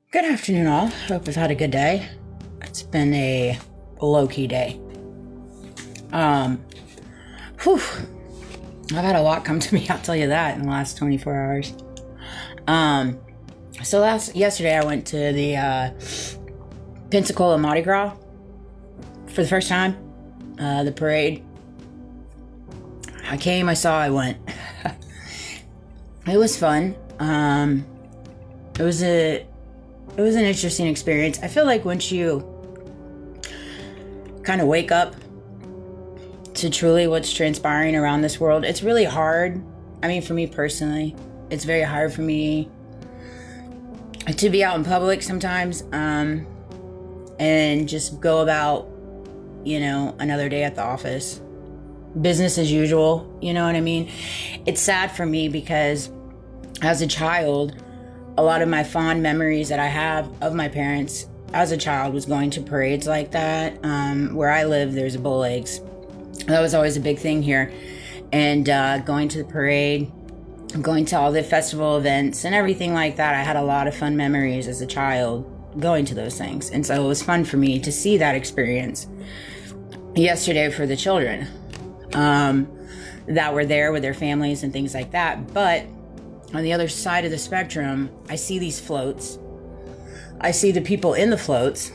Good afternoon, all. Hope you've had a good day. It's been a low-key day. Whew. I've had a lot come to me, I'll tell you that, in the last 24 hours. Yesterday I went to the Pensacola Mardi Gras for the first time. The parade. I came, I saw, I went. It was fun. It was an interesting experience. I feel like once you kind of wake up to truly what's transpiring around this world, it's really hard. I mean, for me personally, it's very hard for me to be out in public sometimes, and just go about, another day at the office. Business as usual, you know what I mean? It's sad for me because as a child, a lot of my fond memories that I have of my parents as a child was going to parades like that. Where I live, there's a Bull Eggs. That was always a big thing here. And going to the parade, going to all the festival events and everything like that, I had a lot of fun memories as a child going to those things. And so it was fun for me to see that experience yesterday for the children that were there with their families and things like that. But on the other side of the spectrum, I see these floats. I see the people in the floats,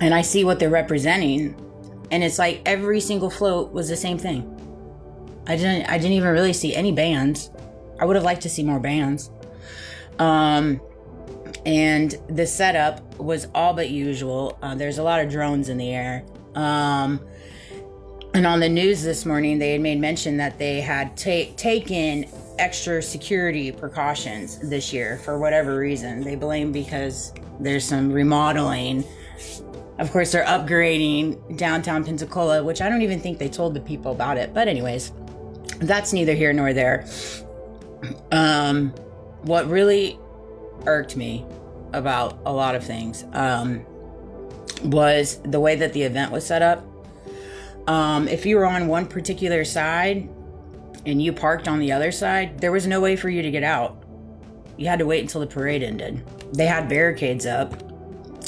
and I see what they're representing. And it's like every single float was the same thing. I didn't even really see any bands. I would have liked to see more bands. And the setup was all but usual. There's a lot of drones in the air. And on the news this morning, they had made mention that they had taken extra security precautions this year for whatever reason. They blame because there's some remodeling. Of course, they're upgrading downtown Pensacola, which I don't even think they told the people about it. But anyways, that's neither here nor there. What really irked me about a lot of things was the way that the event was set up. If you were on one particular side and you parked on the other side, there was no way for you to get out. You had to wait until the parade ended. They had barricades up,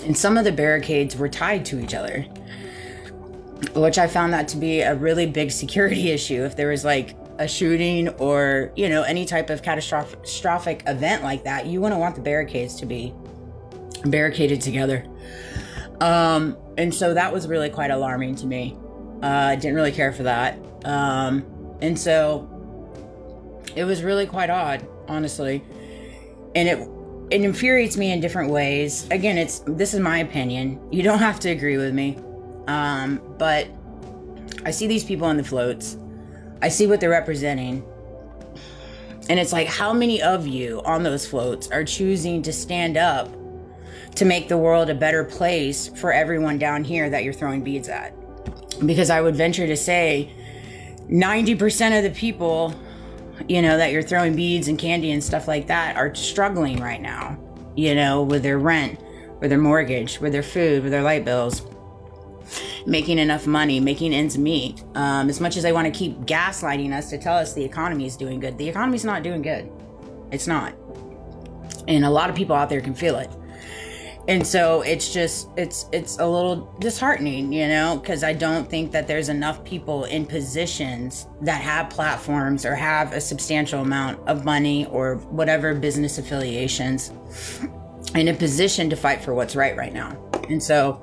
and some of the barricades were tied to each other, which I found that to be a really big security issue. If there was like a shooting or, any type of catastrophic event like that, you wouldn't want the barricades to be barricaded together. And so that was really quite alarming to me. Didn't really care for that. And so it was really quite odd, honestly. And it infuriates me in different ways. Again, this is my opinion. You don't have to agree with me. But I see these people on the floats. I see what they're representing. And it's like, how many of you on those floats are choosing to stand up to make the world a better place for everyone down here that you're throwing beads at? Because I would venture to say 90% of the people, that you're throwing beads and candy and stuff like that are struggling right now, with their rent, with their mortgage, with their food, with their light bills, making enough money, making ends meet. As much as they want to keep gaslighting us to tell us the economy is doing good, the economy's not doing good. It's not. And a lot of people out there can feel it. And so it's a little disheartening, because I don't think that there's enough people in positions that have platforms or have a substantial amount of money or whatever business affiliations in a position to fight for what's right now. And so,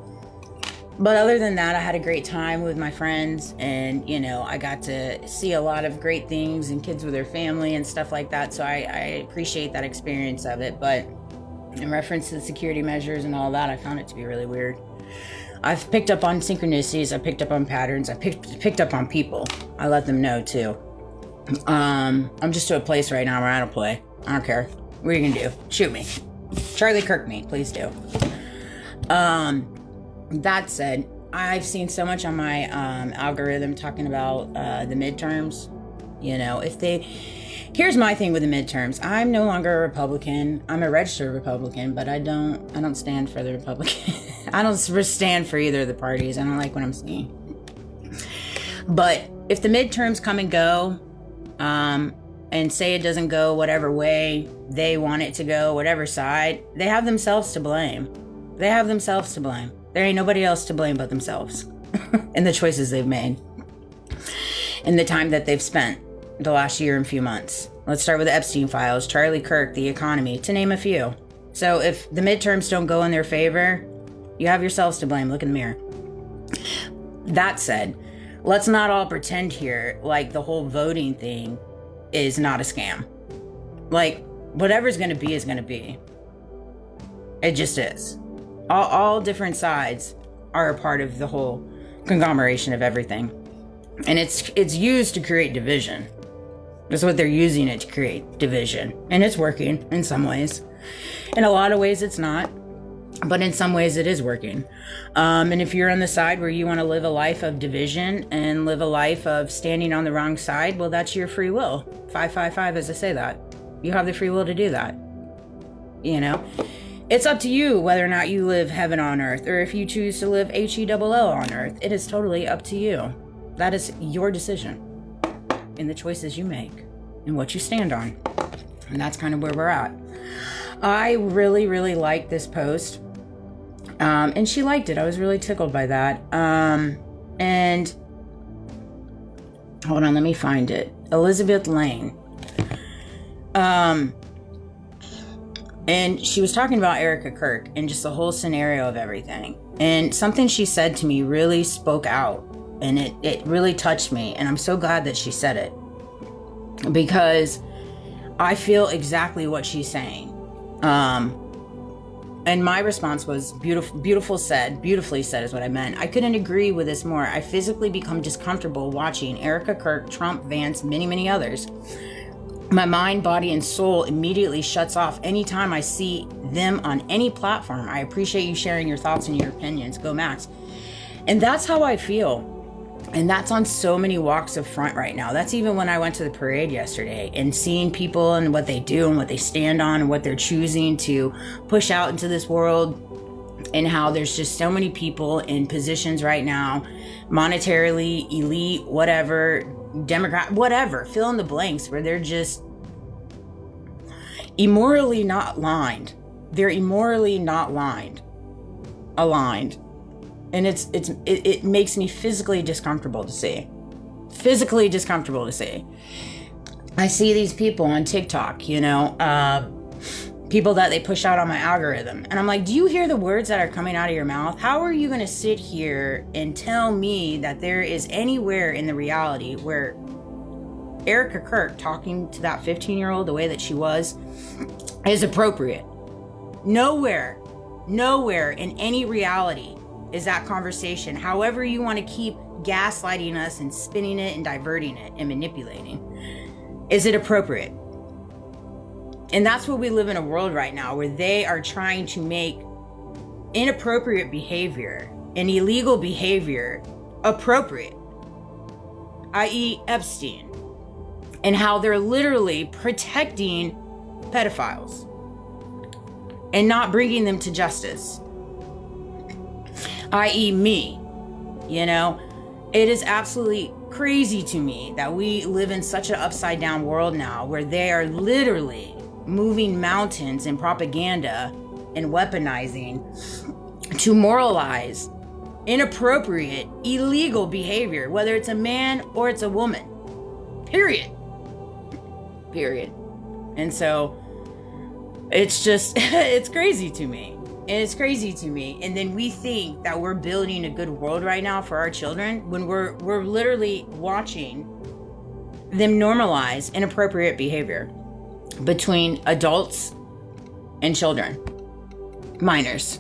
but other than that, I had a great time with my friends, and, I got to see a lot of great things and kids with their family and stuff like that. So I appreciate that experience of it. But in reference to the security measures and all that, I found it to be really weird. I've picked up on synchronicities. I picked up on patterns. I picked up on people. I let them know too. I'm just to a place right now where I don't play. I don't care. What are you gonna do? Shoot me. Charlie Kirk me. Please do. That said, I've seen so much on my algorithm talking about the midterms. Here's my thing with the midterms. I'm no longer a Republican. I'm a registered Republican, but I don't stand for the Republican. I don't stand for either of the parties. I don't like what I'm seeing. But if the midterms come and go, and say it doesn't go whatever way they want it to go, whatever side, they have themselves to blame. They have themselves to blame. There ain't nobody else to blame but themselves and the choices they've made and the time that they've spent the last year and few months. Let's start with the Epstein files, Charlie Kirk, the economy, to name a few. So if the midterms don't go in their favor, you have yourselves to blame. Look in the mirror. That said, let's not all pretend here like the whole voting thing is not a scam. Like, whatever's going to be is going to be. It just is. All different sides are a part of the whole conglomeration of everything. And it's used to create division. That's what they're using it to create, division. And it's working in some ways. In a lot of ways, it's not. But in some ways, it is working. And if you're on the side where you want to live a life of division and live a life of standing on the wrong side, well, that's your free will. 555, as I say that. You have the free will to do that. You know? It's up to you whether or not you live heaven on earth, or if you choose to live HELL on earth. It is totally up to you. That is your decision in the choices you make and what you stand on. And that's kind of where we're at. I really, really liked this post. And she liked it. I was really tickled by that. And hold on, let me find it. Elizabeth Lane. And she was talking about Erica Kirk and just the whole scenario of everything. And something she said to me really spoke out. And it really touched me. And I'm so glad that she said it. Because I feel exactly what she's saying. And my response was beautifully said is what I meant. I couldn't agree with this more. I physically become discomfortable watching Erica Kirk, Trump, Vance, many others. My mind, body, and soul immediately shuts off anytime I see them on any platform. I appreciate you sharing your thoughts and your opinions. Go Max. And that's how I feel. And that's on so many walks of front right now. That's even when I went to the parade yesterday and seeing people and what they do and what they stand on and what they're choosing to push out into this world, and how there's just so many people in positions right now, monetarily, elite, whatever, Democrat, whatever, fill in the blanks, where they're just immorally not aligned. They're immorally not aligned. And it makes me physically discomfortable to see. I see these people on TikTok, you know, people that they push out on my algorithm. And I'm like, do you hear the words that are coming out of your mouth? How are you going to sit here and tell me that there is anywhere in the reality where Erica Kirk talking to that 15-year-old the way that she was is appropriate? Nowhere in any reality is that conversation, however you want to keep gaslighting us and spinning it and diverting it and manipulating, is it appropriate? And that's what we live in a world right now, where they are trying to make inappropriate behavior and illegal behavior appropriate, i.e. Epstein, and how they're literally protecting pedophiles and not bringing them to justice, i.e. me. You know, it is absolutely crazy to me that we live in such an upside down world now, where they are literally moving mountains in propaganda and weaponizing to moralize inappropriate, illegal behavior, whether it's a man or it's a woman. Period. And so it's just, it's crazy to me. And then we think that we're building a good world right now for our children, when we're literally watching them normalize inappropriate behavior between adults and children, minors.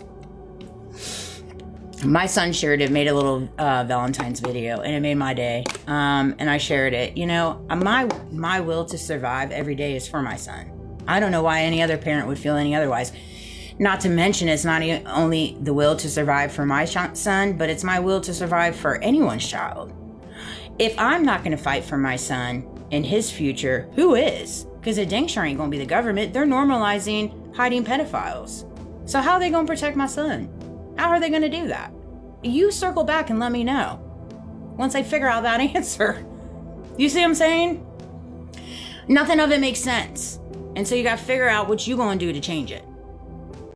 My son shared it, made a little Valentine's video, and it made my day. And I shared it. You know, my will to survive every day is for my son. I don't know why any other parent would feel any otherwise. Not to mention, it's not only the will to survive for my son, but it's my will to survive for anyone's child. If I'm not going to fight for my son and his future, who is? Because it dang sure ain't going to be the government. They're normalizing hiding pedophiles. So how are they going to protect my son? How are they going to do that? You circle back and let me know once I figure out that answer. You see what I'm saying? Nothing of it makes sense. And so you got to figure out what you going to do to change it.